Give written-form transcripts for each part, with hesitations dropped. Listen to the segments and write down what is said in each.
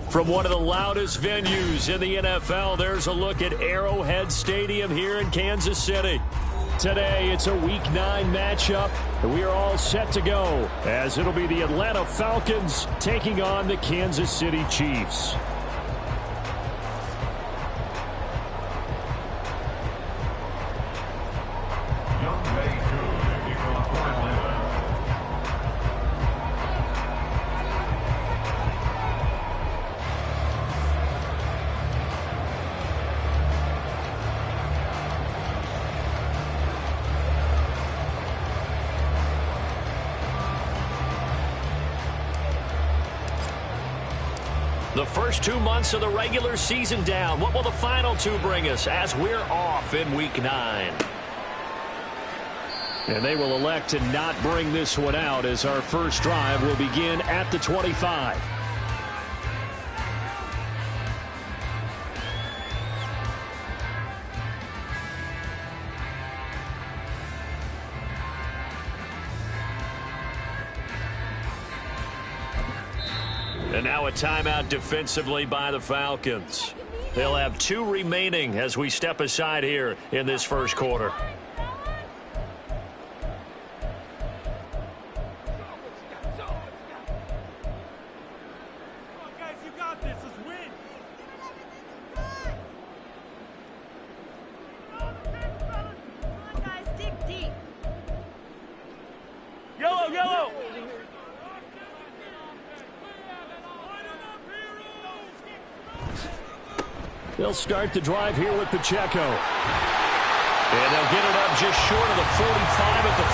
From one of the loudest venues in the NFL, there's a look at Arrowhead Stadium here in Kansas City. Today, it's a Week 9 matchup, and we are all set to go, as it'll be the Atlanta Falcons taking on the Kansas City Chiefs. The first 2 months of the regular season down. What will the final 2 bring us as we're off in Week 9? And they will elect to not bring this one out as our first drive will begin at the 25. And now a timeout defensively by the Falcons. They'll have 2 remaining as we step aside here in this first quarter. They'll start the drive here with Pacheco. And they'll get it up just short of the 45 at the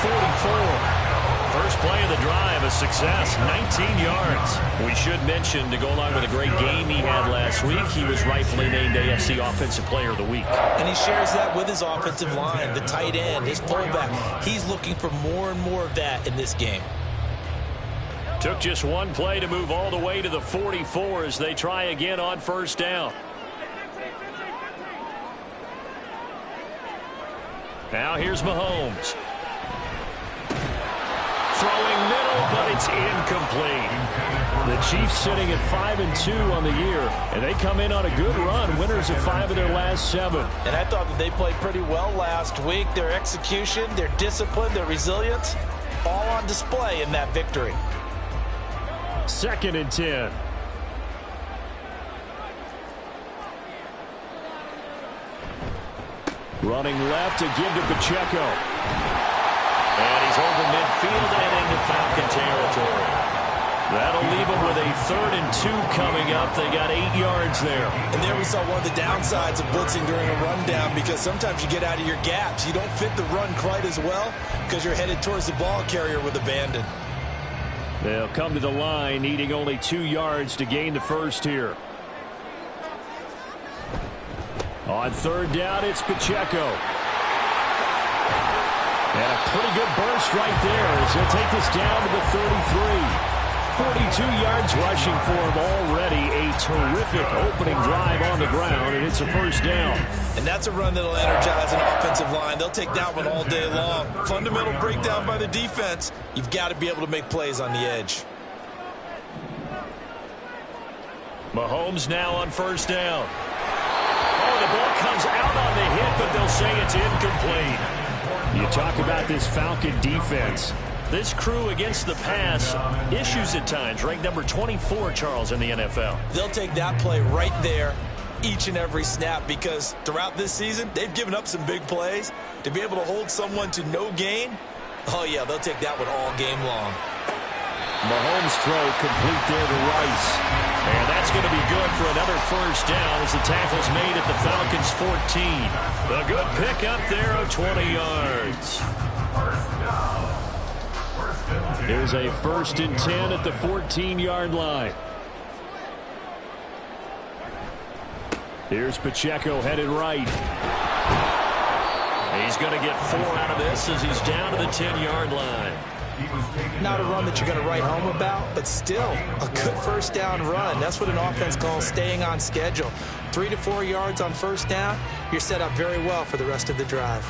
44. First play of the drive, a success, 19 yards. We should mention, to go along with a great game he had last week, he was rightfully named AFC Offensive Player of the Week. And he shares that with his offensive line, the tight end, his fullback. He's looking for more and more of that in this game. Took just one play to move all the way to the 44 as they try again on first down. Now here's Mahomes. Throwing middle, but it's incomplete. The Chiefs sitting at 5-2 on the year, and they come in on a good run, winners of 5 of their last 7. And I thought that they played pretty well last week. Their execution, their discipline, their resilience, all on display in that victory. 2nd and 10. Running left to give to Pacheco. And he's over midfield and into Falcon territory. That'll leave them with a 3rd and 2 coming up. They got 8 yards there. And there we saw one of the downsides of blitzing during a rundown, because sometimes you get out of your gaps. You don't fit the run quite as well because you're headed towards the ball carrier with abandon. They'll come to the line needing only 2 yards to gain the first here. On 3rd down, it's Pacheco. And a pretty good burst right there as he'll take this down to the 33. 42 yards rushing for him already. A terrific opening drive on the ground, and it's a first down. And that's a run that'll energize an offensive line. They'll take that one all day long. Fundamental breakdown by the defense. You've got to be able to make plays on the edge. Mahomes now on first down. The ball comes out on the hit, but they'll say it's incomplete. You talk about this Falcon defense. This crew against the pass, issues at times, ranked number 24, Charles, in the NFL. They'll take that play right there each and every snap, because throughout this season, they've given up some big plays. To be able to hold someone to no gain, oh yeah, they'll take that one all game long. Mahomes' throw complete there to Rice. And that's going to be good for another first down as the tackle's made at the Falcons' 14. A good pickup there of 20 yards. Here's a 1st and 10 at the 14-yard line. Here's Pacheco headed right. He's going to get 4 out of this as he's down to the 10-yard line. Not a run that you're going to write home about, but still a good first down run. That's what an offense calls staying on schedule. 3 to 4 yards on first down, you're set up very well for the rest of the drive.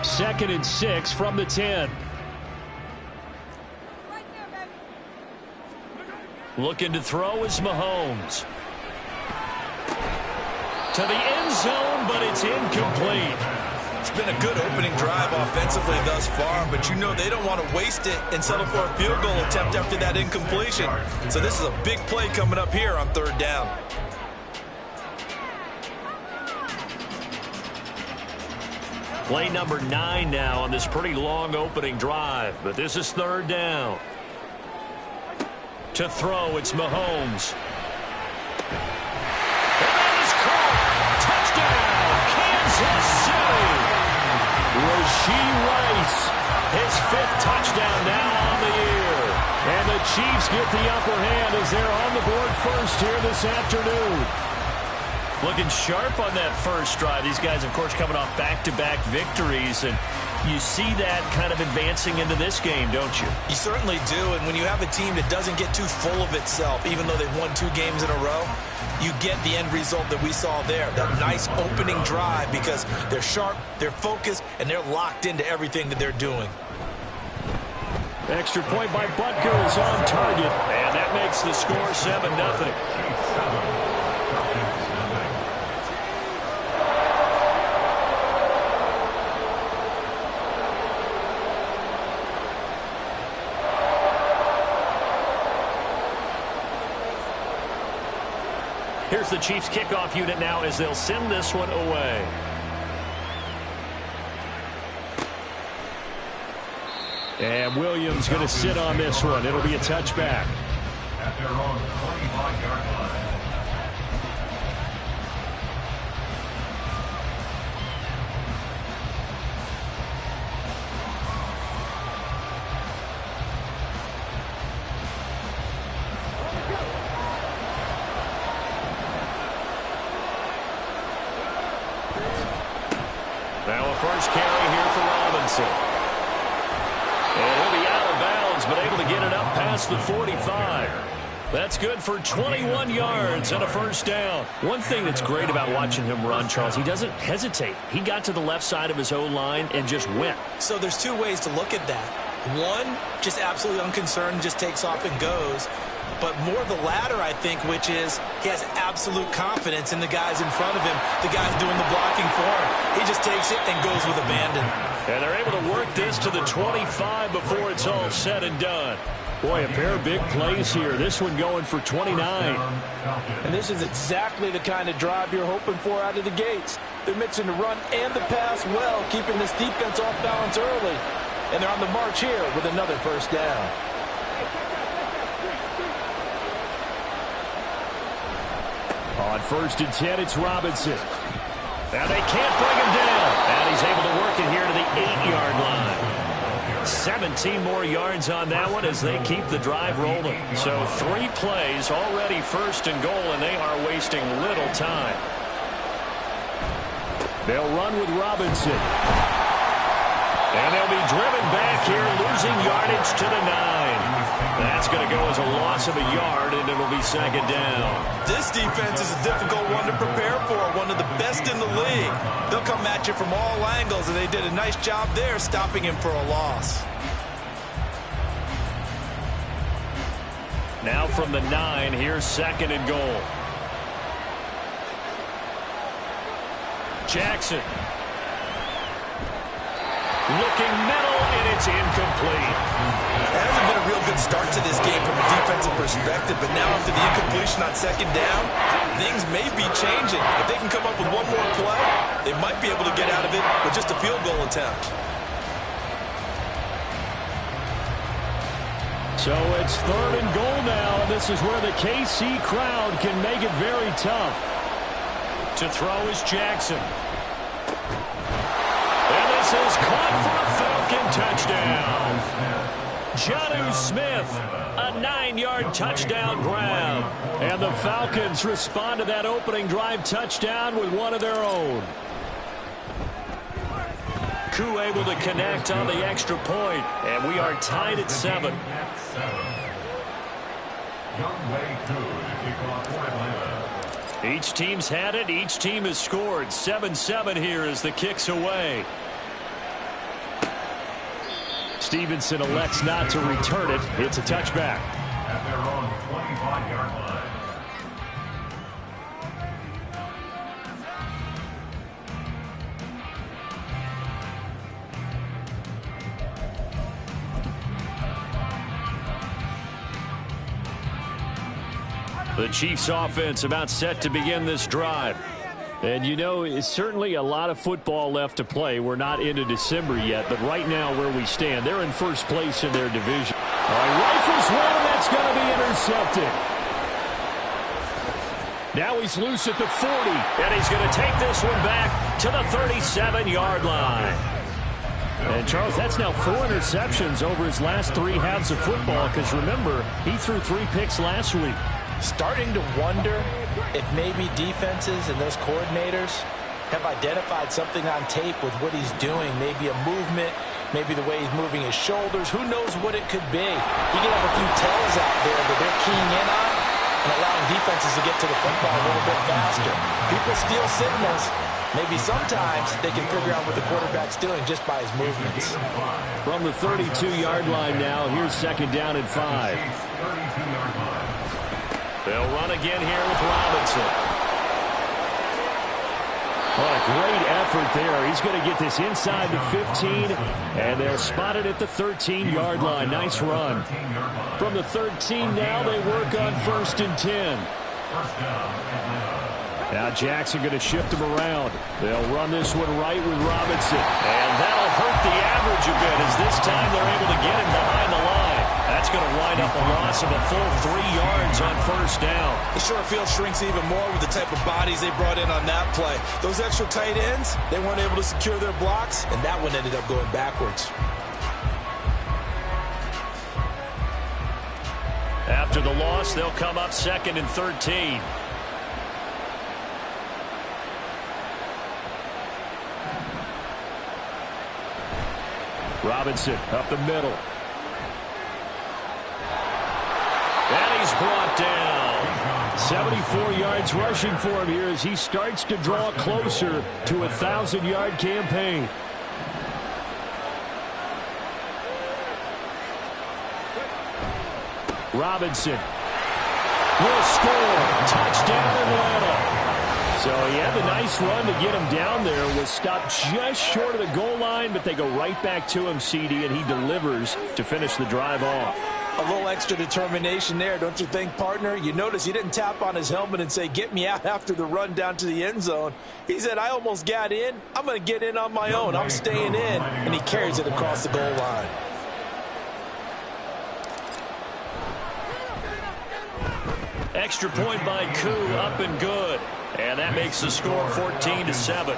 2nd and 6 from the 10. Looking to throw is Mahomes. To the end zone, but it's incomplete. It's been a good opening drive offensively thus far, but you know they don't want to waste it and settle for a field goal attempt after that incompletion. So this is a big play coming up here on 3rd down. Play number 9 now on this pretty long opening drive, but this is 3rd down. To throw, it's Mahomes. And that is caught. Touchdown, Kansas City. Rashee Rice, his 5th touchdown now on the year. And the Chiefs get the upper hand as they're on the board first here this afternoon. Looking sharp on that first drive. These guys, of course, coming off back-to-back victories, and you see that kind of advancing into this game, don't you? You certainly do, and when you have a team that doesn't get too full of itself, even though they've won 2 games in a row, you get the end result that we saw there, that nice opening drive, because they're sharp, they're focused, and they're locked into everything that they're doing. Extra point by Butker is on target, and that makes the score 7-0. Here's the Chiefs kickoff unit now as they'll send this one away. And Williams going to sit on this one. It'll be a touchback. At their own 25-yard line. Now a first carry here for Robinson. And he'll be out of bounds, but able to get it up past the 45. That's good for 21 yards and a first down. One thing that's great about watching him run, Charles, he doesn't hesitate. He got to the left side of his O-line and just went. So there's 2 ways to look at that. One, just absolutely unconcerned, just takes off and goes. But more the latter, I think, which is he has absolute confidence in the guys in front of him, the guys doing the blocking for him. He just takes it and goes with abandon. And they're able to work this to the 25 before it's all said and done. Boy, a pair of big plays here. This one going for 29. And this is exactly the kind of drive you're hoping for out of the gates. They're mixing the run and the pass well, keeping this defense off balance early. And they're on the march here with another first down. On 1st and 10, it's Robinson. Now they can't bring him down. And he's able to work it here to the 8-yard line. 17 more yards on that one as they keep the drive rolling. So 3 plays already 1st and goal, and they are wasting little time. They'll run with Robinson. And they'll be driven back here, losing yardage to the 9. That's going to go as a loss of a yard, and it'll be 2nd down. This defense is a difficult one to prepare for, one of the best in the league. They'll come at you from all angles, and they did a nice job there stopping him for a loss. Now from the 9, here's 2nd and goal. Jackson. Looking middle, and it's incomplete. It hasn't been a real good start to this game from a defensive perspective, but now after the incompletion on 2nd down, things may be changing. If they can come up with one more play, they might be able to get out of it with just a field goal attempt. So it's 3rd and goal now, and this is where the KC crowd can make it very tough. To throw is Jackson. And this is caught for a Falcon touchdown. Jonnu Smith, a 9-yard touchdown grab. And the Falcons respond to that opening drive touchdown with one of their own. Koo able to connect on the extra point, and we are tied at 7. Each team's had it. Each team has scored. 7-7 here as the kick's away. Stevenson elects not to return it. It's a touchback. At their own 25-yard line. The Chiefs offense about set to begin this drive. And you know, it's certainly a lot of football left to play. We're not into December yet, but right now where we stand, they're in first place in their division. All right, rifles one, and that's going to be intercepted. Now he's loose at the 40, and he's going to take this one back to the 37-yard line. And, Charles, that's now 4 interceptions over his last 3 halves of football, because, remember, he threw 3 picks last week. Starting to wonder if maybe defenses and those coordinators have identified something on tape with what he's doing. Maybe a movement, maybe the way he's moving his shoulders. Who knows what it could be? He could have a few tells out there that they're keying in on and allowing defenses to get to the football a little bit faster. People steal signals. Maybe sometimes they can figure out what the quarterback's doing just by his movements. From the 32-yard line now, here's second down and 5. They'll run again here with Robinson. What a great effort there. He's going to get this inside the 15, and they'll spot it at the 13-yard line. Nice run. From the 13 now, they work on 1st and 10. Now Jackson going to shift him around. They'll run this one right with Robinson. And that'll hurt the average a bit as this time they're able to get him behind the line. That's going to wind up a loss of a full 3 yards on 1st down. The short field shrinks even more with the type of bodies they brought in on that play. Those extra tight ends, they weren't able to secure their blocks, and that one ended up going backwards. After the loss, they'll come up 2nd and 13. Robinson up the middle. And he's brought down. 74 yards rushing for him here as he starts to draw closer to a 1,000-yard campaign. Robinson will score. Touchdown Atlanta. So he had the nice run to get him down there. Was stopped just short of the goal line, but they go right back to him, CD, and he delivers to finish the drive off. A little extra determination there, don't you think, partner? You notice he didn't tap on his helmet and say, get me out after the run down to the end zone. He said, I almost got in. I'm going to get in on my own. I'm staying in. And he carries it across the goal line. Extra point by Koo, up and good. And that makes the score 14-7.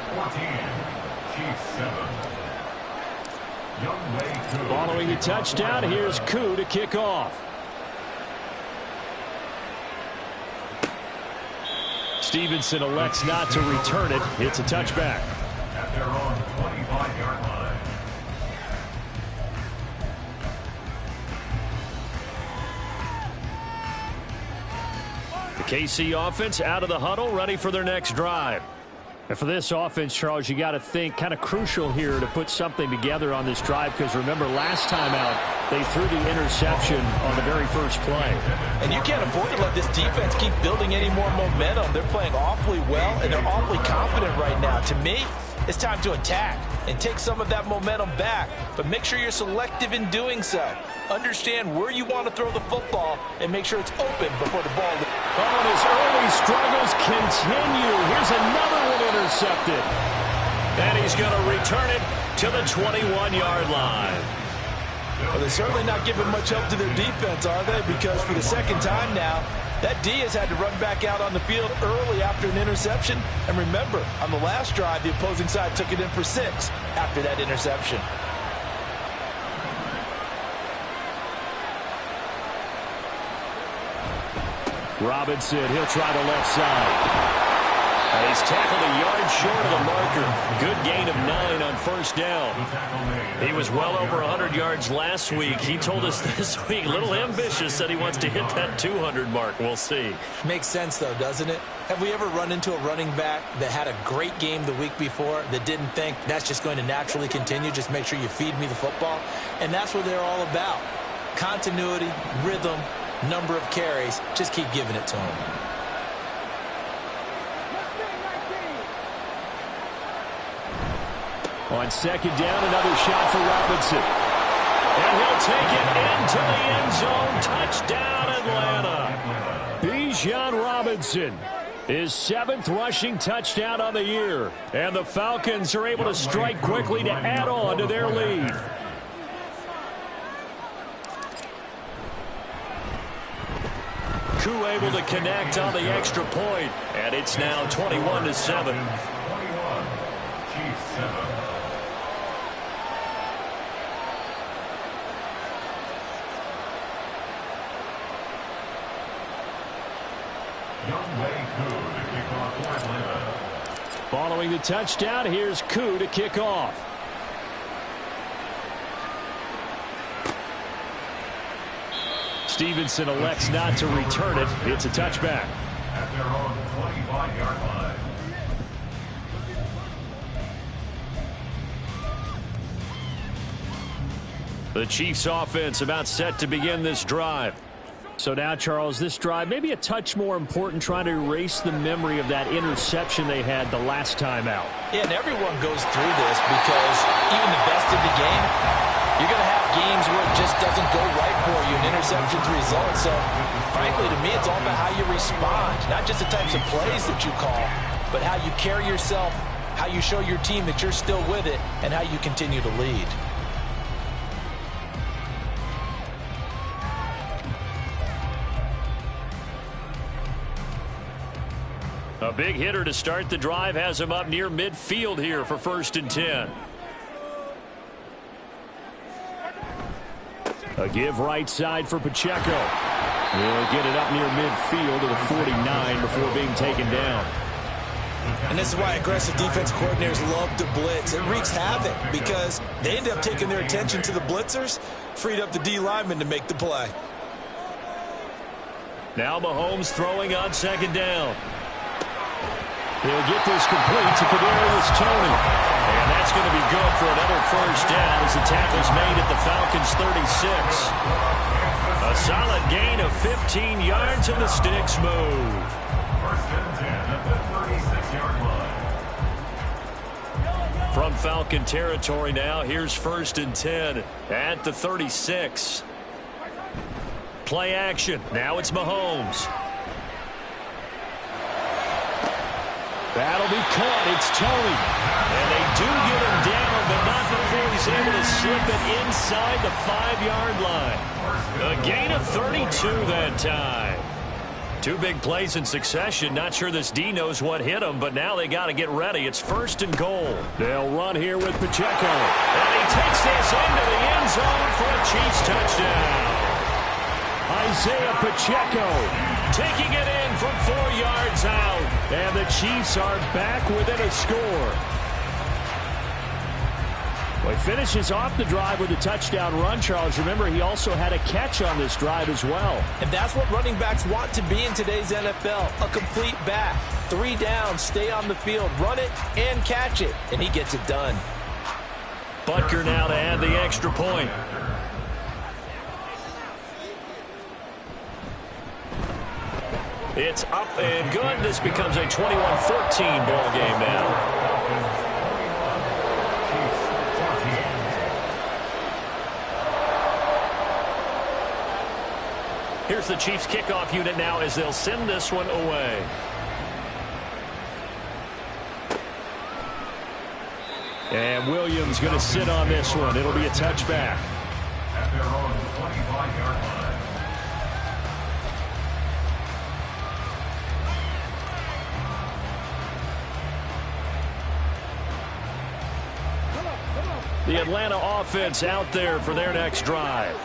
Following the touchdown, here's Koo to kick off. Stevenson elects not to return it. It's a touchback. At their own 25-yard line. The KC offense out of the huddle, ready for their next drive. And for this offense, Charles, you got to think kind of crucial here to put something together on this drive, because remember last time out they threw the interception on the very first play. And you can't afford to let this defense keep building any more momentum. They're playing awfully well, and they're awfully confident right now. To me, it's time to attack and take some of that momentum back. But make sure you're selective in doing so. Understand where you want to throw the football and make sure it's open before the ball. Oh, and his early struggles continue. Here's another one intercepted. And he's going to return it to the 21-yard line. Well, they're certainly not giving much help to their defense, are they? Because for the second time now, that D has had to run back out on the field early after an interception. And remember, on the last drive, the opposing side took it in for 6 after that interception. Robinson, he'll try the left side. And he's tackled a yard short of the marker. Good gain of 9 on first down. He was well over 100 yards last week. He told us this week, a little ambitious, said he wants to hit that 200 mark. We'll see. Makes sense, though, doesn't it? Have we ever run into a running back that had a great game the week before that didn't think that's just going to naturally continue? Just make sure you feed me the football. And that's what they're all about. Continuity, rhythm, number of carries. Just keep giving it to him. On second down, another shot for Robinson. And he'll take it into the end zone. Touchdown, Atlanta. Bijan Robinson, his 7th rushing touchdown on the year. And the Falcons are able to strike quickly to add on to their lead. Koo able to connect on the extra point. And it's now 21-7. 21. Chiefs 7. Following the touchdown, here's Koo to kick off. Stevenson elects not to return it. It's a touchback. At their own 25-yard line. The Chiefs offense about set to begin this drive. So now, Charles, this drive maybe a touch more important, trying to erase the memory of that interception they had the last time out. Yeah, and everyone goes through this because even the best of the game, you're going to have games where it just doesn't go right for you, and interceptions result. So, frankly, to me, it's all about how you respond, not just the types of plays that you call, but how you carry yourself, how you show your team that you're still with it, and how you continue to lead. A big hitter to start the drive has him up near midfield here for 1st and 10. A give right side for Pacheco. He'll get it up near midfield to the 49 before being taken down. And this is why aggressive defense coordinators love to blitz. It wreaks havoc because they end up taking their attention to the blitzers, freed up the D lineman to make the play. Now Mahomes throwing on second down. He'll get this complete to Kadarius Toney. And that's going to be good for another first down as the tackle's made at the Falcons' 36. A solid gain of 15 yards and the sticks move. 1st and 10 at the 36-yard line. From Falcon territory now, here's 1st and 10 at the 36. Play action. Now it's Mahomes. That'll be caught. It's Toney. And they do get him down, but not before he's able to slip it inside the 5-yard line. A gain of 32 that time. 2 big plays in succession. Not sure this D knows what hit him, but now they got to get ready. It's 1st and goal. They'll run here with Pacheco. And he takes this into the end zone for a Chiefs touchdown. Isaiah Pacheco taking it in from 4 yards out. And the Chiefs are back within a score. Well, he finishes off the drive with a touchdown run, Charles. Remember, he also had a catch on this drive as well. And that's what running backs want to be in today's NFL, a complete back. 3 down, stay on the field, run it, and catch it. And he gets it done. Butker now to add the extra point. It's up and good. This becomes a 21-14 ball game now. Here's the Chiefs kickoff unit now as they'll send this one away. And Williams going to sit on this one. It'll be a touchback. At their own 25-yard line. The Atlanta offense out there for their next drive.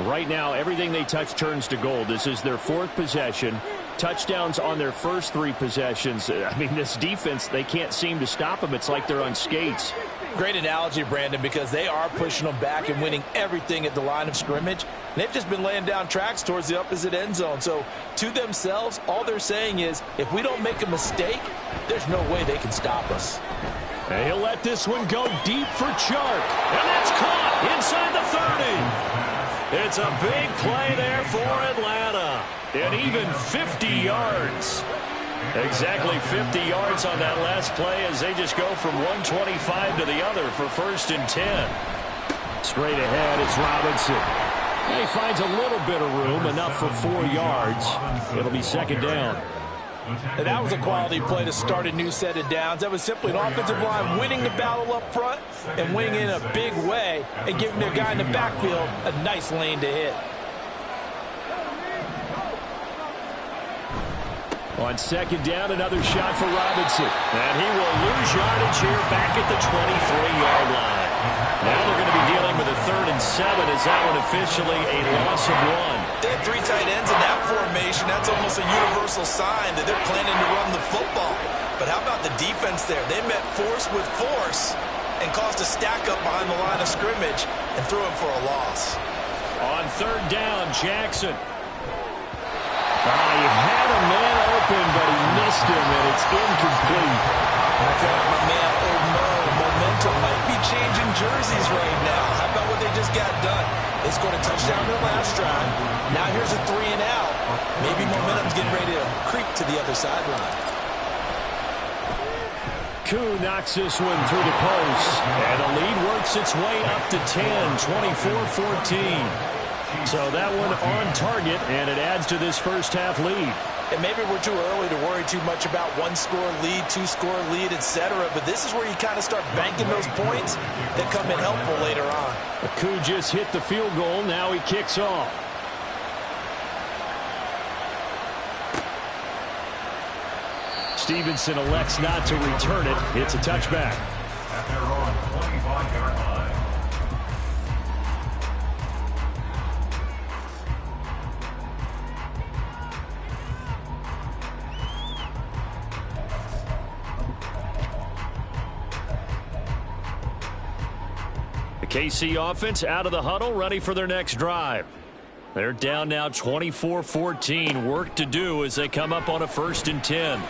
Right now, everything they touch turns to gold. This is their 4th possession. touchdowns on their first 3 possessions. I mean, this defense, they can't seem to stop them. It's like they're on skates. Great analogy, Brandon, because they are pushing them back and winning everything at the line of scrimmage. They've just been laying down tracks towards the opposite end zone. So to themselves, all they're saying is, if we don't make a mistake, there's no way they can stop us. And he'll let this one go deep for Chark. And that's caught inside the 30. It's a big play there for Atlanta. And even 50 yards. Exactly 50 yards on that last play as they just go from 125 to the other for 1st and 10. Straight ahead, it's Robinson. He finds a little bit of room, enough for 4 yards. It'll be 2nd down. And that was a quality play to start a new set of downs. That was simply an offensive line winning the battle up front and winning in a big way and giving their guy in the backfield a nice lane to hit. On 2nd down, another shot for Robinson. And he will lose yardage here back at the 23-yard line. Now they're going to be dealing with a 3rd and 7 as that one officially a loss of 1. They have 3 tight ends in that formation. That's almost a universal sign that they're planning to run the football. But how about the defense there? They met force with force and caused a stack up behind the line of scrimmage and threw him for a loss. On 3rd down, Jackson. He had a man open, but he missed him, and it's incomplete. I feel like my man, momentum might be changing jerseys right now. How about what they just got done? They scored a touchdown in their last drive. Now here's a 3 and out. Maybe momentum's getting ready to creep to the other sideline. Koo knocks this one through the post, and the lead works its way up to 10, 24-14. So that one on target, and it adds to this first half lead. And maybe we're too early to worry too much about 1-score lead, 2-score lead, etc. But this is where you kind of start banking those points that come in helpful later on. Koo just hit the field goal. Now he kicks off. Stevenson elects not to return it. It's a touchback. At their own 25-yard line. KC offense out of the huddle, ready for their next drive. They're down now 24-14. Work to do as they come up on a 1st and 10. A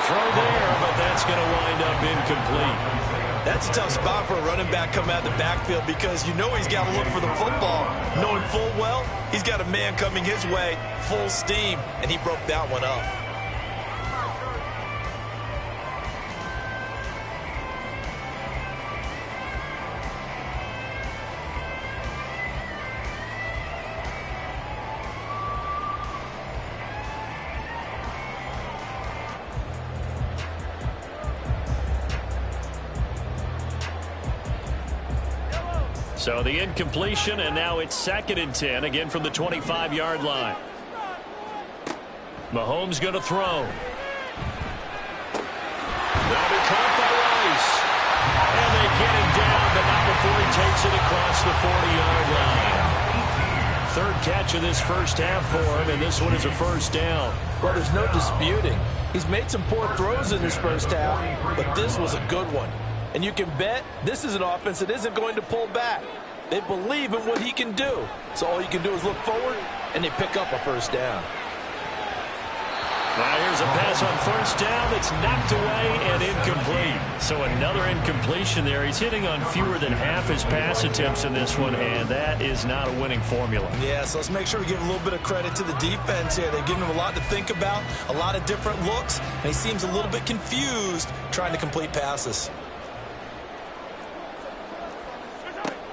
throw there, but that's going to wind up incomplete. That's a tough spot for a running back coming out of the backfield because you know he's got to look for the football, knowing full well he's got a man coming his way, full steam, and he broke that one up. So the incompletion, and now it's 2nd and 10, again from the 25-yard line. Mahomes going to throw. That'll be caught by Rice. And they get him down, but not before he takes it across the 40-yard line. 3rd catch of this first half for him, and this one is a 1st down. Well, there's no disputing. He's made some poor throws in this first half, but this was a good one. And you can bet this is an offense that isn't going to pull back. They believe in what he can do. So all you can do is look forward, and they pick up a 1st down. Now here's a pass on 1st down that's knocked away and incomplete. So another incompletion there. He's hitting on fewer than half his pass attempts in this one, and that is not a winning formula. Yeah, so let's make sure we give a little bit of credit to the defense here. They've given him a lot to think about, a lot of different looks, and he seems a little bit confused trying to complete passes.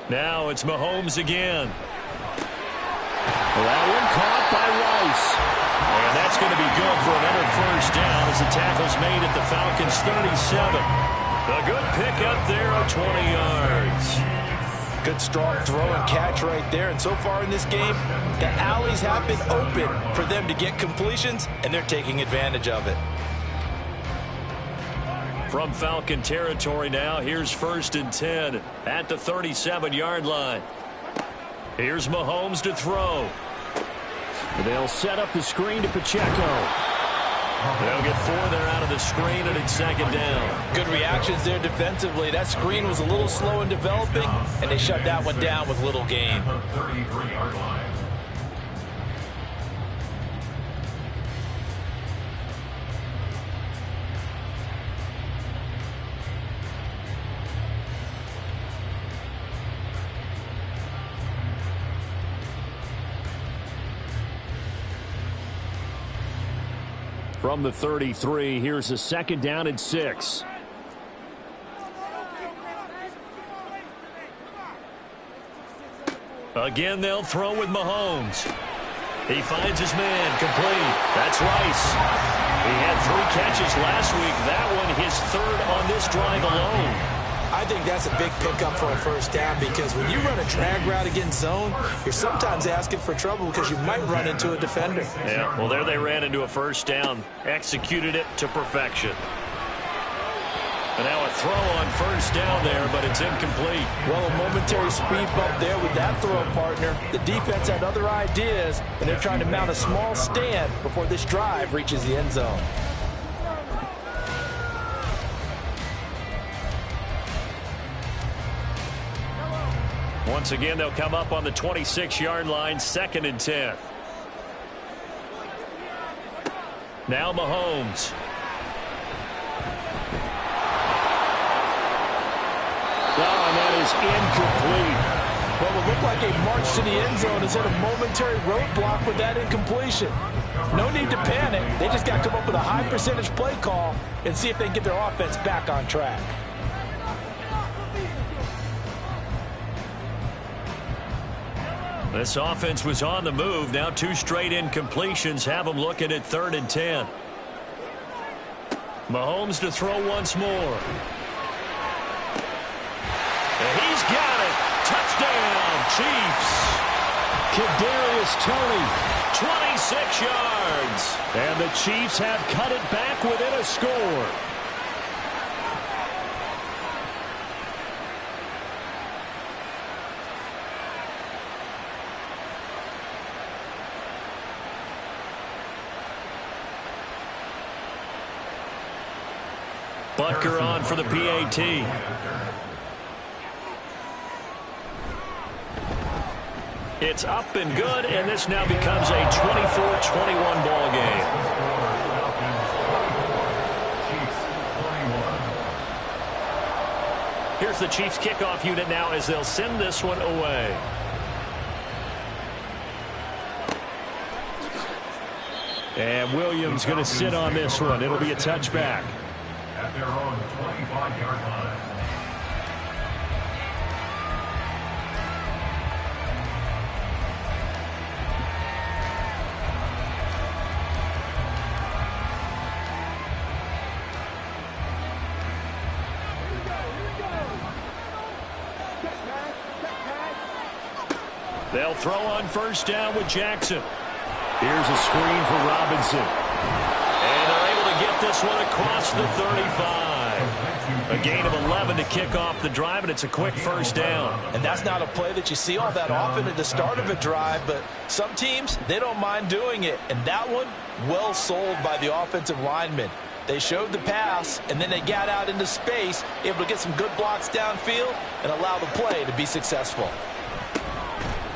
Now it's Mahomes again. That one caught by Rice. And that's going to be good for another 1st down as the tackle's made at the Falcons' 37. A good pick up there of 20 yards. Good strong throw and catch right there. And so far in this game, the alleys have been open for them to get completions, and they're taking advantage of it. From Falcon territory now, here's 1st and 10 at the 37-yard line. Here's Mahomes to throw. They'll set up the screen to Pacheco. They'll get 4 there out of the screen, and it's second down. Good reactions there defensively. That screen was a little slow in developing, and they shut that one down with little gain. 33-yard line. From the 33, here's a second down and 6. Again, they'll throw with Mahomes. He finds his man, complete. That's Rice. He had 3 catches last week. That one his 3rd on this drive alone. I think that's a big pickup for a first down because when you run a drag route against zone, you're sometimes asking for trouble because you might run into a defender. Yeah, well, there they ran into a first down. Executed it to perfection. And now a throw on first down there, but it's incomplete. Well, a momentary speed bump there with that throw, partner. The defense had other ideas, and they're trying to mount a small stand before this drive reaches the end zone. Once again, they'll come up on the 26-yard line, 2nd and 10. Now Mahomes. Oh, and that is incomplete. Well, it looked like a march to the end zone is at a momentary roadblock with that incompletion. No need to panic. They just got to come up with a high percentage play call and see if they can get their offense back on track. This offense was on the move. Now 2 straight incompletions have them looking at 3rd and 10. Mahomes to throw once more. And he's got it. Touchdown, Chiefs. Kadarius Toney, 26 yards. And the Chiefs have cut it back within a score. Butker on for the PAT. It's up and good, and this now becomes a 24-21 ball game. Here's the Chiefs kickoff unit now as they'll send this one away. And Williams going to sit on this one. It'll be a touchback. At their own 25-yard line. They'll throw on first down with Jackson. Here's a screen for Robinson. And they're able to get this one across the 35. A gain of 11 to kick off the drive, and it's a quick first down. And that's not a play that you see all that often at the start of a drive, but some teams, they don't mind doing it. And that one, well sold by the offensive lineman. They showed the pass, and then they got out into space, able to get some good blocks downfield and allow the play to be successful.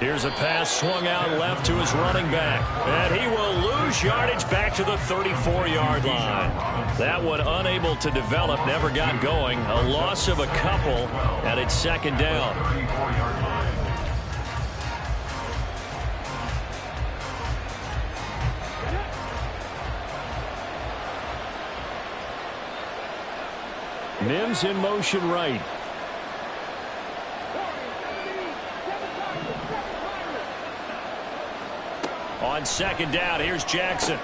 Here's a pass swung out left to his running back. And he will lose yardage back to the 34-yard line. That one unable to develop, never got going. A loss of a couple, and it's second down. 34-yard line. Mims in motion right. On second down, here's Jackson.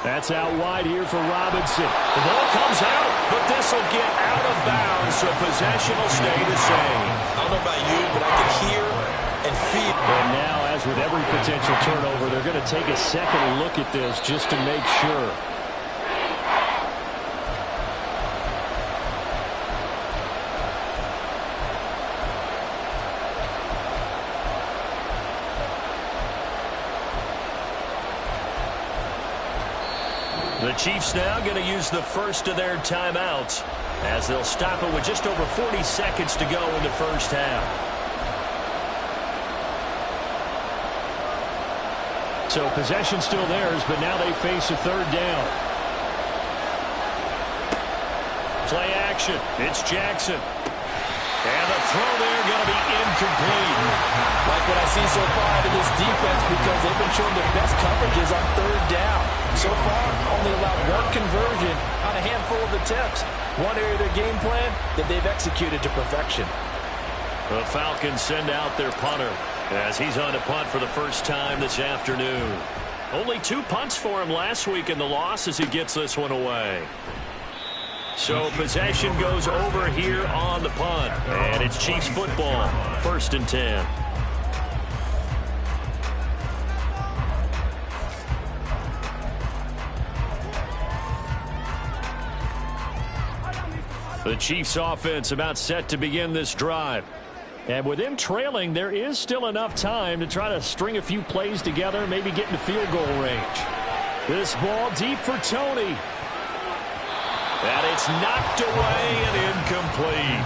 That's out wide here for Robinson. The ball comes out, but this will get out of bounds, so possession will stay the same. I don't know about you, but I can hear and feel. And now, as with every potential turnover, they're going to take a second look at this just to make sure. The Chiefs now going to use the first of their timeouts as they'll stop it with just over 40 seconds to go in the first half. So possession still theirs, but now they face a third down. Play action. It's Jackson. And the throw there going to be incomplete. Like what I see so far out of this defense, because they've been showing their best coverages on third down. So far, only allowed one conversion on a handful of attempts. One area of their game plan that they've executed to perfection. The Falcons send out their punter as he's on to punt for the first time this afternoon. Only 2 punts for him last week in the loss as he gets this one away. So possession goes over here on the punt. And it's Chiefs football. 1st and 10. The Chiefs offense about set to begin this drive. And with them trailing, there is still enough time to try to string a few plays together, maybe get into field goal range. This ball deep for Tony. And it's knocked away and incomplete.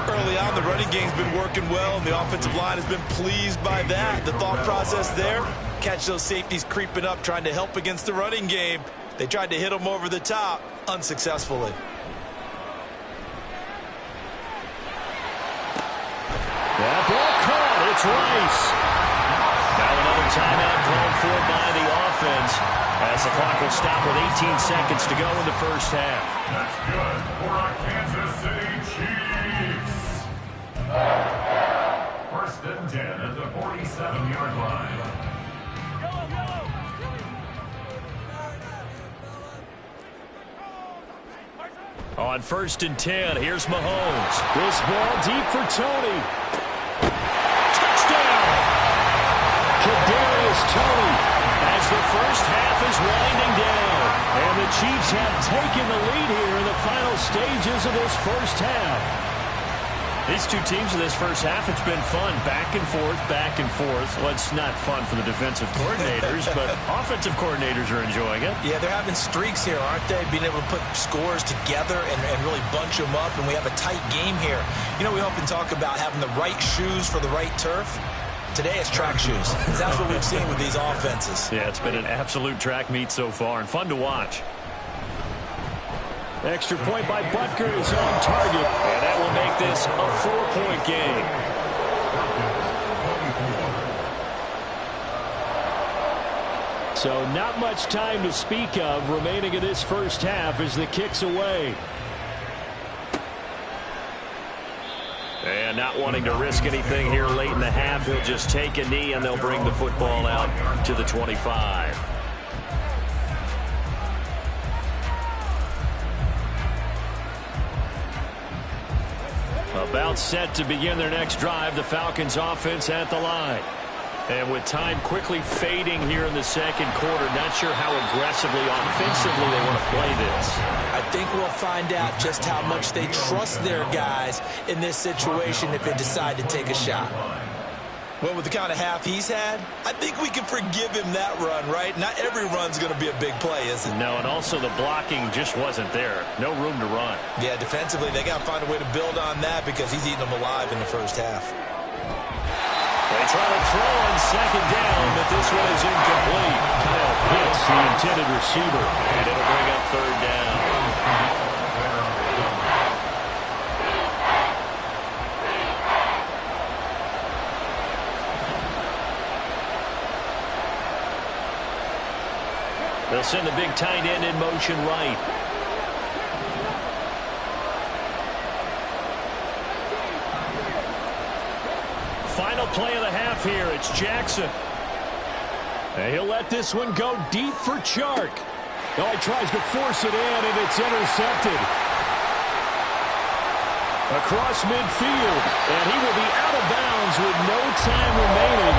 Early on, the running game's been working well, and the offensive line has been pleased by that. The thought process there, catch those safeties creeping up, trying to help against the running game. They tried to hit them over the top, unsuccessfully. That ball caught. It's Rice. Now another timeout called for by the offense as the clock will stop with 18 seconds to go in the first half. That's good for our Kansas City Chiefs. 1st and 10 at the 47-yard line. On 1st and 10, here's Mahomes. This ball deep for Tony. Touchdown! Kadarius Toney. As the first half is winding down. And the Chiefs have taken the lead here in the final stages of this first half. These two teams in this first half, it's been fun. Back and forth, back and forth. Well, it's not fun for the defensive coordinators, but offensive coordinators are enjoying it. Yeah, they're having streaks here, aren't they? Being able to put scores together and really bunch them up, and we have a tight game here. You know, we often talk about having the right shoes for the right turf. Today it's track shoes. That's what we've seen with these offenses. Yeah, it's been an absolute track meet so far and fun to watch. Extra point by Butker is on target. And that will make this a 4-point game. So not much time to speak of remaining in this first half as the kick's away. And not wanting to risk anything here late in the half, he'll just take a knee and they'll bring the football out to the 25. About set to begin their next drive, the Falcons offense at the line. And with time quickly fading here in the second quarter, not sure how aggressively, offensively they want to play this. I think we'll find out just how much they trust their guys in this situation if they decide to take a shot. Well, with the kind of half he's had, I think we can forgive him that run, right? Not every run's going to be a big play, is it? No, and also the blocking just wasn't there. No room to run. Yeah, defensively, they got to find a way to build on that because he's eating them alive in the first half. They try to throw on second down, but this one is incomplete. Kyle Pitts, the intended receiver. And it'll bring up third down. They'll send the big tight end in motion right. Final play of the half here. It's Jackson. And he'll let this one go deep for Chark. Oh, he tries to force it in, and it's intercepted. Across midfield, and he will be out of bounds with no time remaining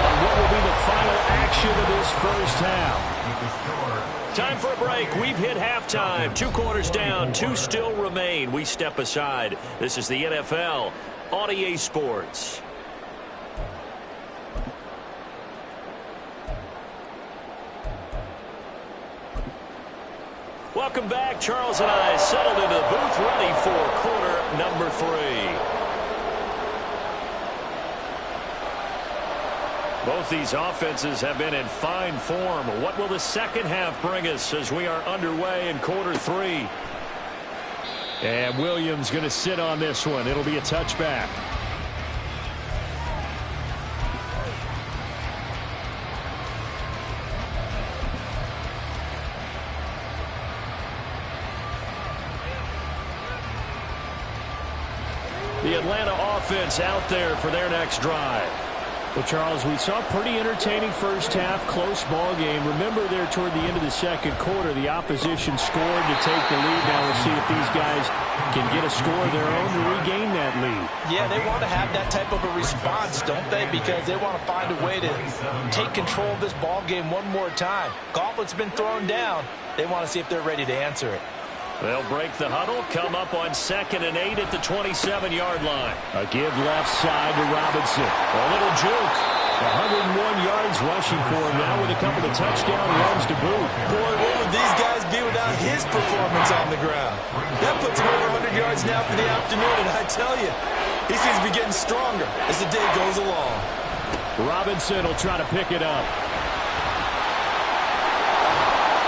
on what will be the final action of this first half. Time for a break. We've hit halftime. 2 quarters down, 2 still remain. We step aside. This is the NFL on EA Sports. Welcome back. Charles and I settled into the booth, ready for quarter number 3. Both these offenses have been in fine form. What will the second half bring us as we are underway in quarter 3? And Williams going to sit on this one. It'll be a touchback. The Atlanta offense out there for their next drive. Well, Charles, we saw a pretty entertaining first half, close ball game. Remember there toward the end of the second quarter, the opposition scored to take the lead. Now we'll see if these guys can get a score of their own to regain that lead. Yeah, they want to have that type of a response, don't they? Because they want to find a way to take control of this ball game one more time. Gauntlet's been thrown down. They want to see if they're ready to answer it. They'll break the huddle, come up on 2nd and 8 at the 27-yard line. A give left side to Robinson. A little juke. 101 yards rushing for him now with a couple of touchdown runs to boot. Boy, what would these guys be without his performance on the ground? That puts him over 100 yards now for the afternoon, and I tell you, he seems to be getting stronger as the day goes along. Robinson will try to pick it up.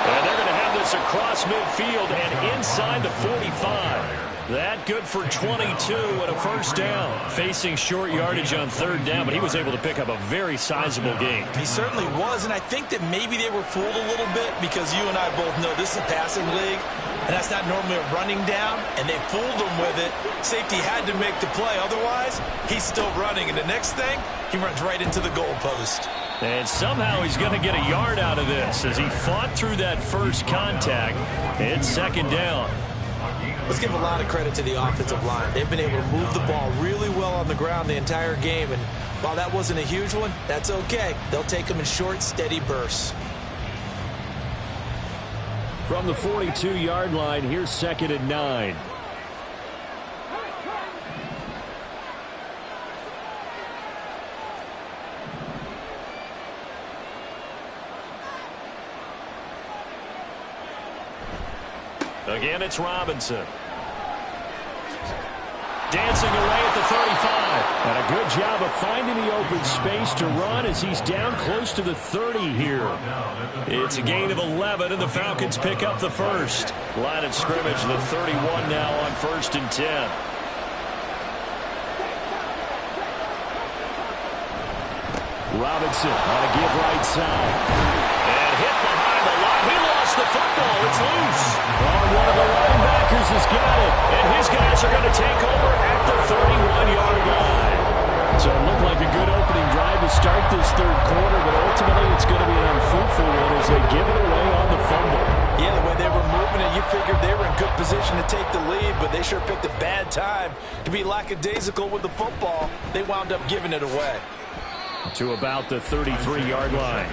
And they're going to have this across midfield and inside the 45. That good for 22 and a first down. Facing short yardage on 3rd down, but he was able to pick up a very sizable gain. He certainly was, and I think that maybe they were fooled a little bit because you and I both know this is a passing league, and that's not normally a running down, and they fooled him with it. Safety had to make the play. Otherwise, he's still running, and the next thing, he runs right into the goalpost. And somehow he's going to get a yard out of this as he fought through that first contact. It's 2nd down. Let's give a lot of credit to the offensive line. They've been able to move the ball really well on the ground the entire game, and while that wasn't a huge one, that's okay. They'll take them in short, steady bursts. From the 42-yard line, here's 2nd and 9. Again, it's Robinson. Dancing away at the 35. And a good job of finding the open space to run as he's down close to the 30 here. It's a gain of 11, and the Falcons pick up the first. Line of scrimmage, the 31 now on 1st and 10. Robinson on a give right side. And hit behind the line. He lost the football. It's loose. One of the linebackers has got it. And his guys are going to take over at the 31-yard line. So it looked like a good opening drive to start this 3rd quarter, but ultimately it's going to be an unfruitful one as they give it away on the fumble. Yeah, the way they were moving it, you figured they were in good position to take the lead, but they sure picked a bad time to be lackadaisical with the football. They wound up giving it away. To about the 33-yard line.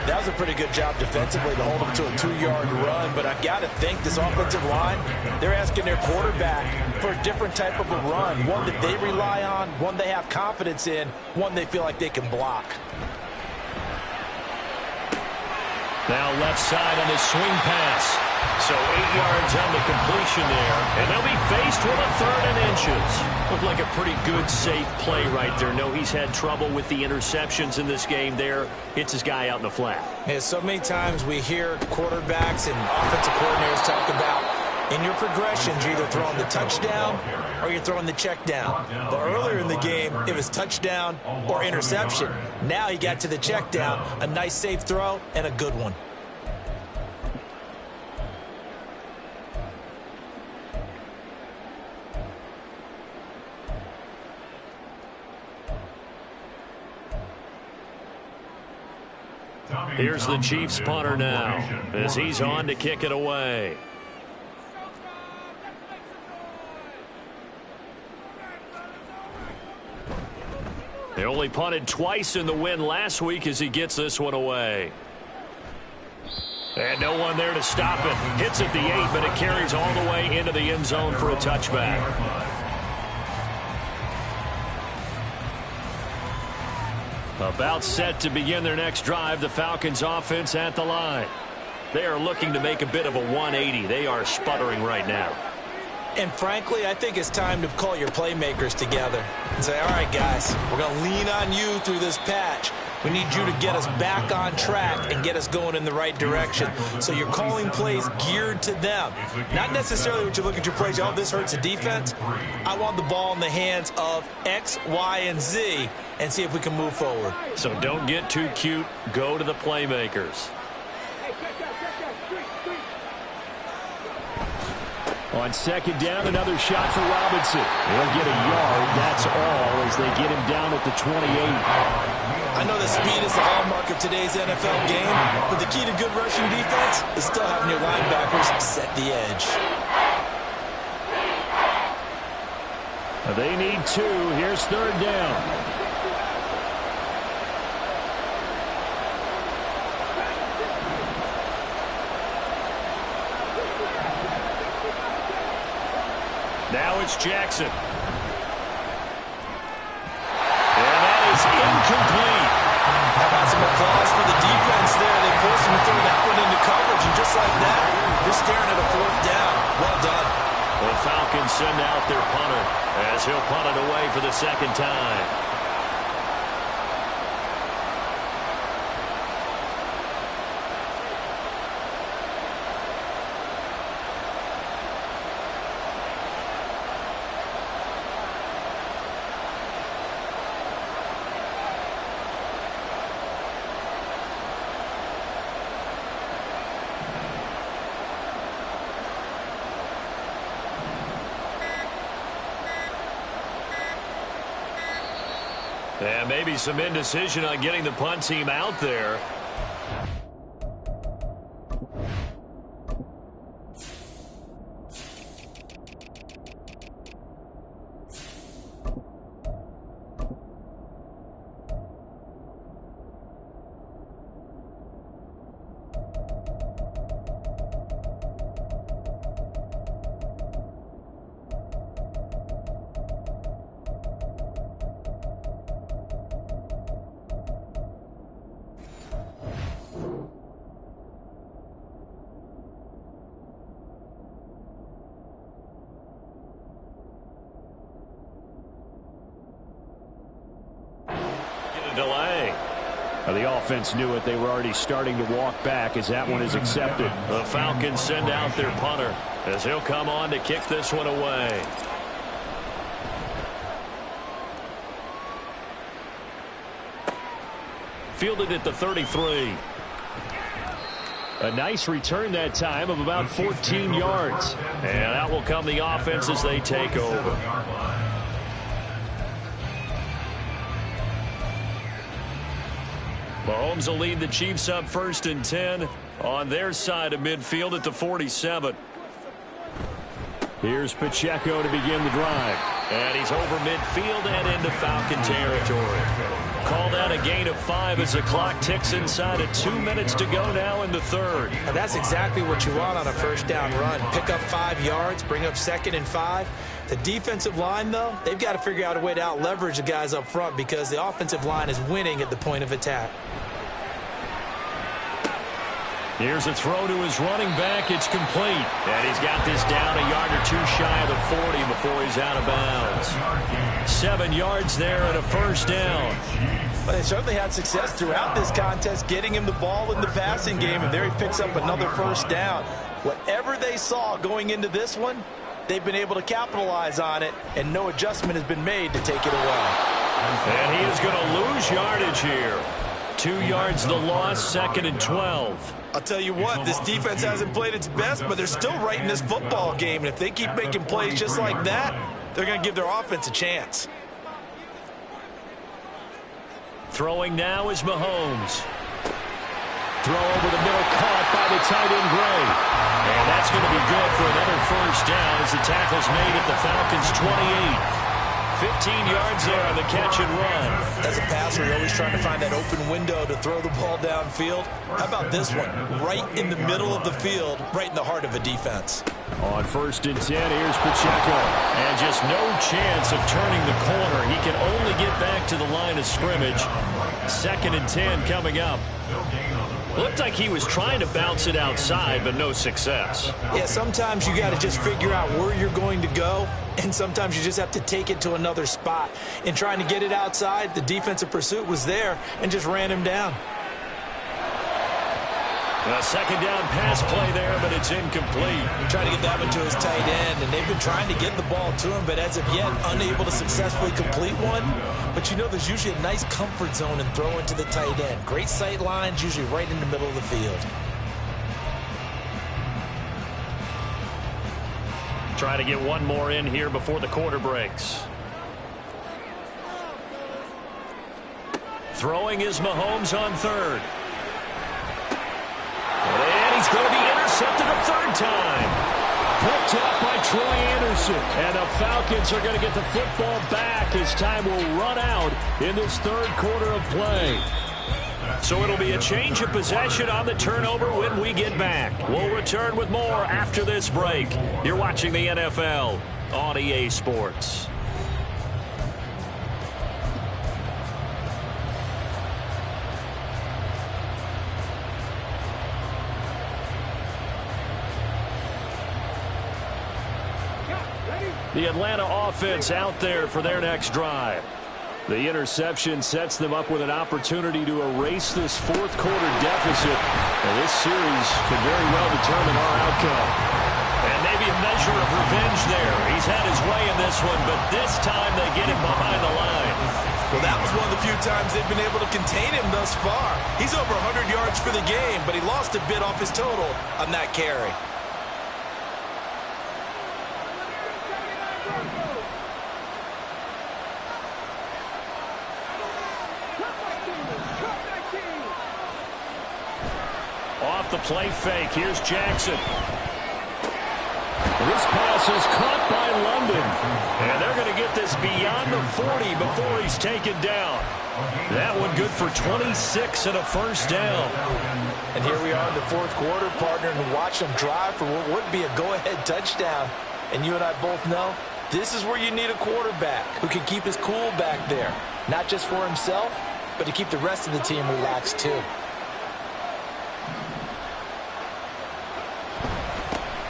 That was a pretty good job defensively to hold them to a 2-yard run, but I've got to think this offensive line, they're asking their quarterback for a different type of a run, one that they rely on, one they have confidence in, one they feel like they can block. Now left side on his swing pass. So 8 yards on the completion there. And they'll be faced with a 3rd and inches. Looked like a pretty good, safe play right there. No, he's had trouble with the interceptions in this game there. Hits his guy out in the flat. Yeah, so many times we hear quarterbacks and offensive coordinators talk about in your progressions, you're either throwing the touchdown or you're throwing the check down. But earlier in the game, it was touchdown or interception. Now he got to the check down, a nice safe throw, and a good one. Here's the Chiefs punter now as he's on to kick it away. They only punted twice in the win last week as he gets this one away. And no one there to stop it. Hits at the 8, but it carries all the way into the end zone for a touchback. About set to begin their next drive, the Falcons offense at the line. They are looking to make a bit of a 180. They are sputtering right now. And frankly, I think it's time to call your playmakers together and say, all right, guys, we're going to lean on you through this patch. We need you to get us back on track and get us going in the right direction. So you're calling plays geared to them. Not necessarily what you look at your plays, oh, this hurts the defense. I want the ball in the hands of X, Y, and Z and see if we can move forward. So don't get too cute. Go to the playmakers. On second down, another shot for Robinson. He'll get a yard. That's all as they get him down at the 28. I know that speed is the hallmark of today's NFL game, but the key to good rushing defense is still having your linebackers set the edge. They need 2. Here's third down. Now it's Jackson. And that is incomplete. How about some applause for the defense there? They forced him to throw that one into coverage, and just like that, you're staring at a fourth down. Well done. The Falcons send out their punter as he'll punt it away for the second time. And maybe some indecision on getting the punt team out there. Delay. The offense knew it. They were already starting to walk back as that one is accepted. The Falcons send out their punter as he'll come on to kick this one away. Fielded at the 33. A nice return that time of about 14 yards. And out will come the offense as they take over. Mahomes will lead the Chiefs up 1st and 10 on their side of midfield at the 47. Here's Pacheco to begin the drive. And he's over midfield and into Falcon territory. Called out a gain of 5 as the clock ticks inside of 2 minutes to go now in the third. And that's exactly what you want on a first down run. Pick up 5 yards, bring up 2nd and 5. The defensive line, though, they've got to figure out a way to out-leverage the guys up front because the offensive line is winning at the point of attack. Here's a throw to his running back. It's complete. And he's got this down a yard or 2 shy of the 40 before he's out of bounds. 7 yards there and a first down. Well, they certainly had success throughout this contest getting him the ball in the passing game, and there he picks up another first down. Whatever they saw going into this one, they've been able to capitalize on it, and no adjustment has been made to take it away. And he is going to lose yardage here. 2 yards the loss, 2nd and 12. I'll tell you what, this defense hasn't played its best, but they're still right in this football game. And if they keep making plays just like that, they're going to give their offense a chance. Throwing now is Mahomes. Throw over the middle, caught by the tight end Gray. And that's going to be good for another first down as the tackle's made at the Falcons' 28. 15 yards there on the catch and run. As a passer, you're always trying to find that open window to throw the ball downfield. How about this one? Right in the middle of the field, right in the heart of a defense. On 1st and 10, here's Pacheco. And just no chance of turning the corner. He can only get back to the line of scrimmage. 2nd and 10 coming up. Looked like he was trying to bounce it outside, but no success. Yeah, sometimes you got to just figure out where you're going to go, and sometimes you just have to take it to another spot. In trying to get it outside, the defensive pursuit was there and just ran him down. A second down pass play there, but it's incomplete. Trying to get that one to his tight end, and they've been trying to get the ball to him, but as of yet, unable to successfully complete one. But you know there's usually a nice comfort zone in throwing to the tight end. Great sight lines, usually right in the middle of the field. Try to get one more in here before the quarter breaks. Throwing is Mahomes on third. And he's going to be intercepted a third time. Picked up by Troy Anderson. And the Falcons are going to get the football back as time will run out in this third quarter of play. So it'll be a change of possession on the turnover when we get back. We'll return with more after this break. You're watching the NFL on EA Sports. The Atlanta offense out there for their next drive. The interception sets them up with an opportunity to erase this fourth quarter deficit. And this series could very well determine our outcome. And maybe a measure of revenge there. He's had his way in this one, but this time they get him behind the line. Well, that was one of the few times they've been able to contain him thus far. He's over 100 yards for the game, but he lost a bit off his total on that carry. Off the play fake, here's Jackson. This pass is caught by London. And they're going to get this beyond the 40 before he's taken down. That one good for 26 and a first down. And here we are in the fourth quarter, partner, and watch him drive for what would be a go-ahead touchdown. And you and I both know this is where you need a quarterback who can keep his cool back there. Not just for himself, but to keep the rest of the team relaxed too.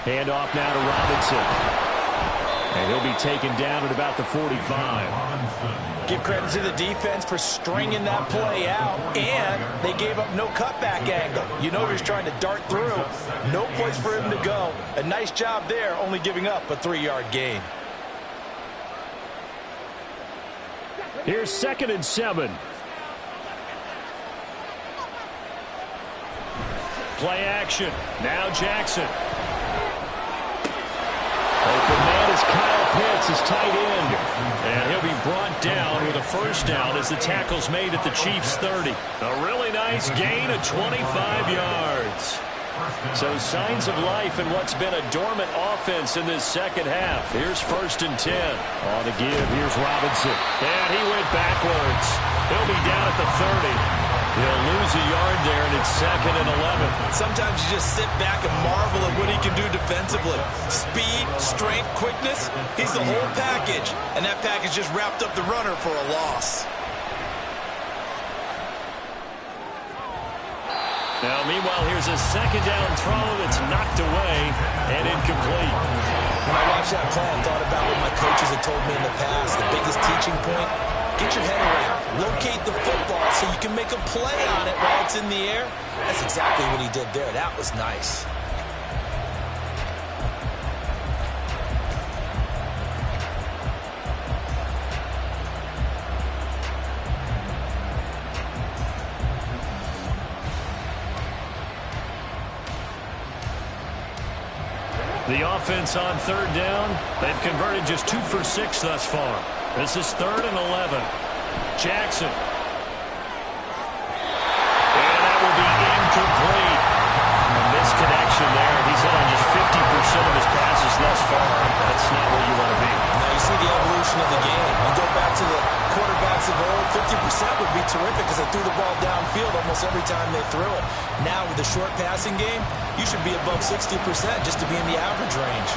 Hand off now to Robinson. And he'll be taken down at about the 45. Give credit to the defense for stringing that play out, and they gave up no cutback angle. You know he's trying to dart through. No place for him to go. A nice job there, only giving up a 3-yard gain. Here's 2nd and 7. Play action. Now Jackson. Open man is Kyle Pitts, his tight end. And he'll be brought down with a first down as the tackle's made at the Chiefs' 30. A really nice gain of 25 yards. So signs of life in what's been a dormant offense in this second half. Here's 1st and 10. On the give, here's Robinson. And he went backwards. He'll be down at the 30. He'll lose a yard there, and it's 2nd and 11. Sometimes you just sit back and marvel at what he can do defensively. Speed, strength, quickness, he's the whole package. And that package just wrapped up the runner for a loss. Now, meanwhile, here's a 2nd down throw that's knocked away and incomplete. When I watched that play, I thought about what my coaches had told me in the past. The biggest teaching point, get your head around. Locate the football so you can make a play on it while it's in the air. That's exactly what he did there. That was nice. The offense on 3rd down, they've converted just 2 for 6 thus far. This is 3rd and 11. Jackson. And that will be incomplete. A misconnection there. He's hit on just 50% of his passes thus far. That's not where you want to be. Now you see the evolution of the game. You go back to the quarterbacks of old, 50% would be terrific because they threw the ball downfield almost every time they threw it. Now with the short passing game, you should be above 60% just to be in the average range.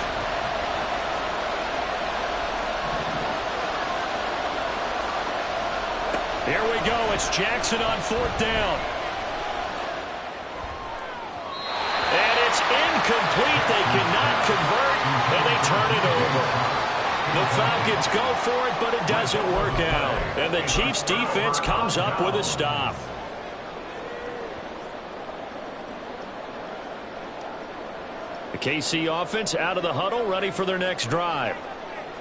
Here we go. It's Jackson on 4th down. they cannot convert, and they turn it over. The Falcons go for it, but it doesn't work out. And the Chiefs' defense comes up with a stop. The KC offense out of the huddle, ready for their next drive.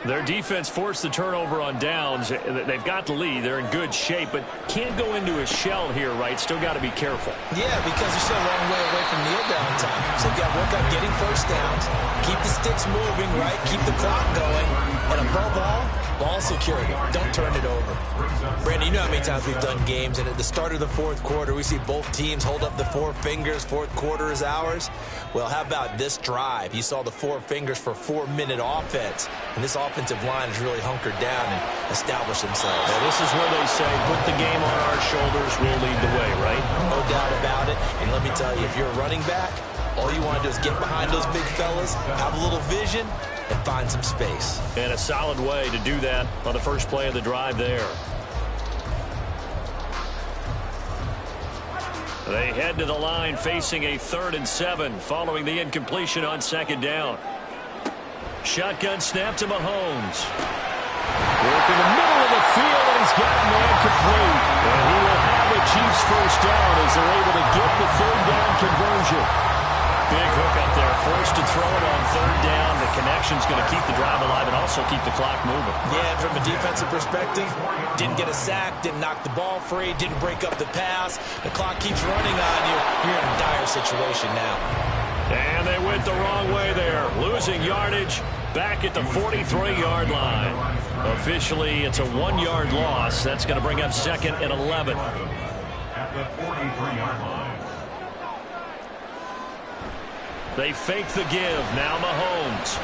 Their defense forced the turnover on downs. They've got the lead. They're in good shape, but can't go into a shell here, right? Still got to be careful. Yeah, because they're still a long way away from kneel down time. So you've got to work on getting first downs, keep the sticks moving, right? Keep the clock going. And above all, ball security. Don't turn it over. Brandon, you know how many times we've done games, and at the start of the fourth quarter, we see both teams hold up the four fingers. Fourth quarter is ours. Well, how about this drive? You saw the four fingers for 4-minute offense, and this offensive line has really hunkered down and established themselves. Well, this is where they say, put the game on our shoulders, we'll lead the way, right? No doubt about it. And let me tell you, if you're a running back, all you want to do is get behind those big fellas, have a little vision, and find some space. And a solid way to do that on the first play of the drive there. They head to the line facing a 3rd and 7 following the incompletion on 2nd down. Shotgun snap to Mahomes. Work in the middle of the field, and he's got a man complete. And he will have the Chiefs first down as they're able to get the 3rd down conversion. Big hook up there, forced to throw it on 3rd down. The connection's going to keep the drive alive and also keep the clock moving. Yeah, and from a defensive perspective, didn't get a sack, didn't knock the ball free, didn't break up the pass. The clock keeps running on you. You're in a dire situation now. And they went the wrong way there, losing yardage back at the 43-yard line. Officially, it's a 1-yard loss. That's going to bring up 2nd and 11. At the 43-yard line. They fake the give. Now Mahomes.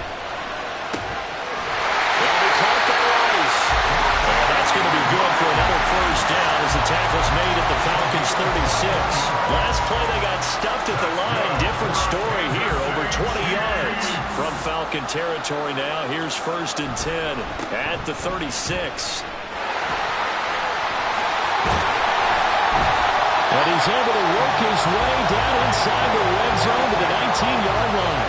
And he caught the Rice. And that's going to be good for another first down as the tackle's made at the Falcons' 36. Last play they got stuffed at the line. Different story here. Over 20 yards from Falcon territory now. Here's 1st and 10 at the 36. But he's able to work his way down inside the red zone to the 19-yard line.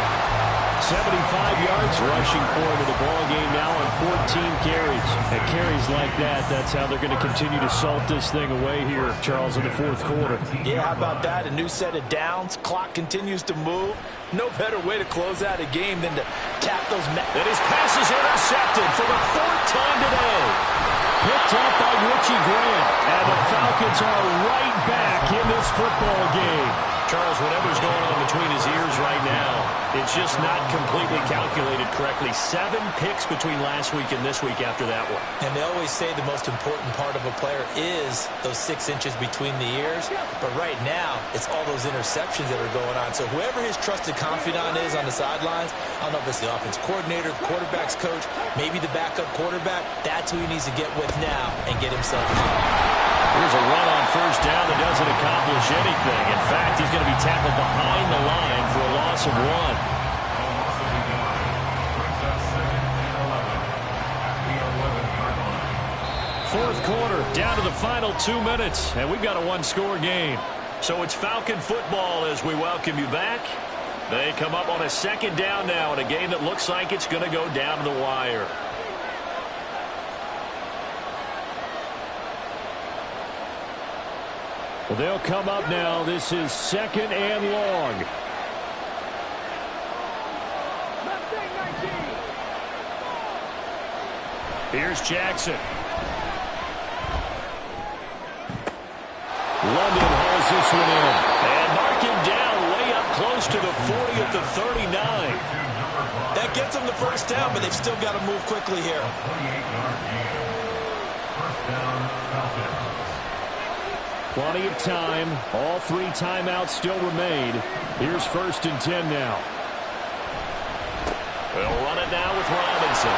75 yards rushing for him in the ball game now on 14 carries. And carries like that, that's how they're going to continue to salt this thing away here, Charles, in the 4th quarter. Yeah, how about that? A new set of downs. Clock continues to move. No better way to close out a game than to tap those. And his pass is intercepted for the 4th time today. Picked up by Richie Grant. And the Falcons are right back in this football game. Charles, whatever's going on between his ears right now, it's just not completely calculated correctly. 7 picks between last week and this week after that one. And they always say the most important part of a player is those 6 inches between the ears. But right now, it's all those interceptions that are going on. So whoever his trusted confidant is on the sidelines, I don't know if it's the offense coordinator, the quarterback's coach, maybe the backup quarterback, that's who he needs to get with now and get himself out. Here's a run on first down that doesn't accomplish anything. In fact, he's going to be tackled behind the line for a loss of 1. 4th quarter, down to the final 2 minutes, and we've got a 1-score game. So it's Falcon football as we welcome you back. They come up on a 2nd down now in a game that looks like it's going to go down to the wire. Well, they'll come up now. This is 2nd and long. Here's Jackson. London hauls this one in. And mark him down way up close to the 40 at the 39. That gets them the first down, but they've still got to move quickly here. Plenty of time. All 3 timeouts still remain. Here's 1st and 10 now. They'll run it now with Robinson.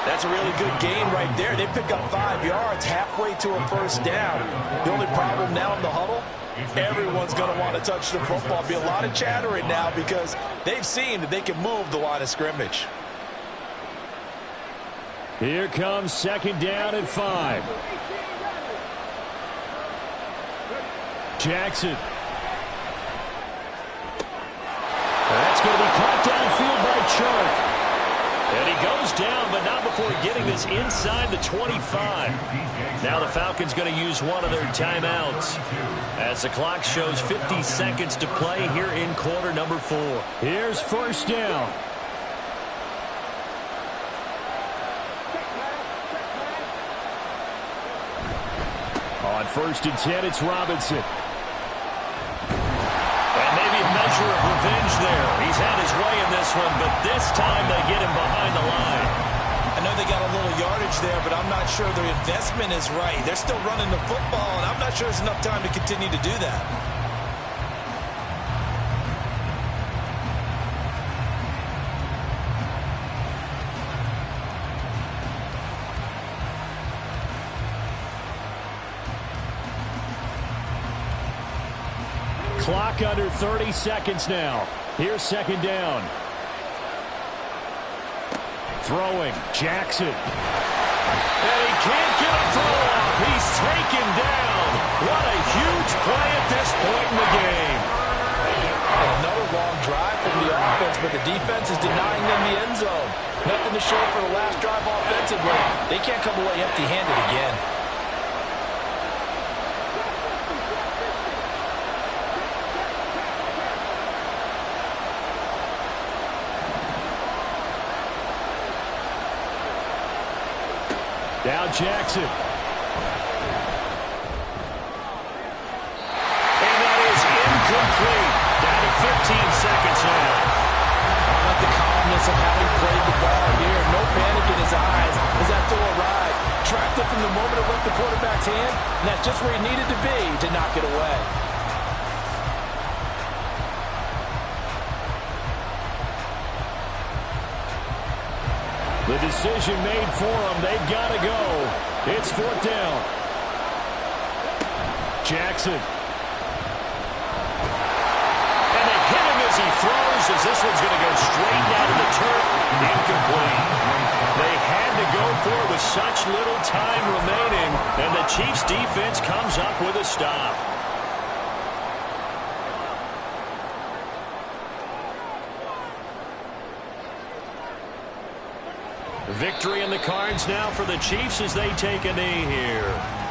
That's a really good gain right there. They pick up 5 yards halfway to a first down. The only problem now in the huddle, everyone's going to want to touch the football. Be a lot of chattering now because they've seen that they can move the line of scrimmage. Here comes 2nd down and 5. Jackson. It's going to be caught downfield by Chark. And he goes down, but not before getting this inside the 25. Now the Falcons going to use one of their timeouts as the clock shows 50 seconds to play here in quarter number 4. Here's first down. On 1st and 10, it's Robinson. And maybe a measure of revenge there. He's had his way in this one, but this time they get him behind the line. I know they got a little yardage there, but I'm not sure their investment is right. They're still running the football, and I'm not sure there's enough time to continue to do that. Clock under 30 seconds now. Here's second down. Throwing, Jackson. And he can't get a throw off. He's taken down. What a huge play at this point in the game. Another long drive from the offense, but the defense is denying them the end zone. Nothing to show for the last drive offensively. They can't come away empty-handed again. Now Jackson. And that is incomplete. Down to 15 seconds now. I like the calmness of how he played the ball here. No panic in his eyes as that throw arrived. Tracked it from the moment it left the quarterback's hand, and that's just where he needed to be to knock it away. The decision made for them. They've got to go. It's 4th down. Jackson. And they hit him as he throws, as this one's going to go straight down to the turf. Incomplete. They had to go for it with such little time remaining, and the Chiefs defense comes up with a stop. Victory in the cards now for the Chiefs as they take a knee here.